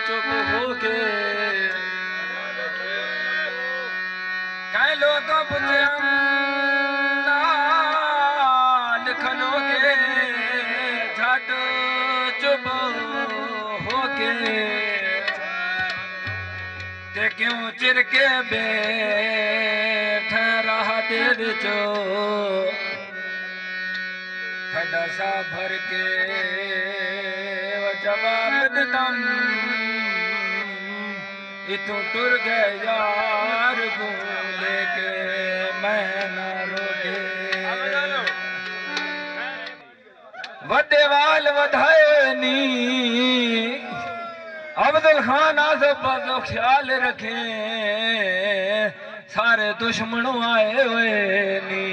चुप होके कई लोग मुझे लिखलो के झट चुप होके ते क्यों चिर के बैठ रहा दिल चो खड़ा सा भर के जवाब देतम इतू टुर गए यार को लेके मैं न रोके वड्डे वाल वधाए नी अब्दुल खान आसो पासो ख्याल रखे सारे दुश्मनों आए हुए नी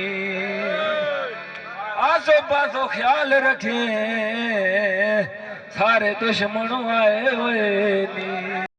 आसो पासो ख्याल रखे सारे दुश्मनों आए हुए नी।